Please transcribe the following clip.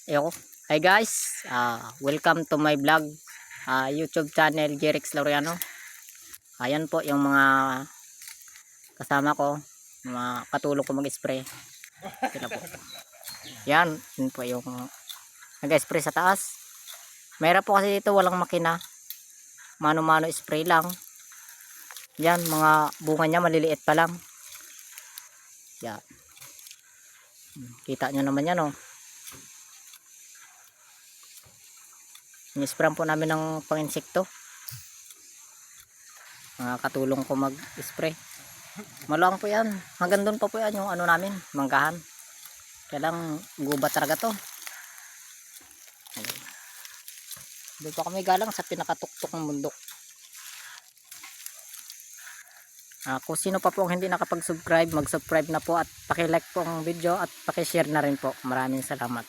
Ayoko. Hi guys, welcome to my vlog, YouTube channel Jerex Laureano. Ayan po yung mga kasama ko, mga katulong ko mag-spray. Sila po. Yan, yun po yung nag-spray sa taas. Mayroon po kasi dito walang makina. Mano-mano spray lang. Yan, mga bunga niya maliliit pa lang. Yan. Kita nyo naman yan, oh. Ini-sprayan po namin ng pang-insekto. Mga katulong ko mag-spray. Maluwang po yan. Hanggang doon pa po yan yung ano namin, manggahan. Kaya lang gubat talaga to. Doon pa kami galang sa pinakatuktok ng bundok. Kung sino pa po ang hindi nakapag-subscribe, mag-subscribe na po at paki-like po ang video at paki-share na rin po. Maraming salamat.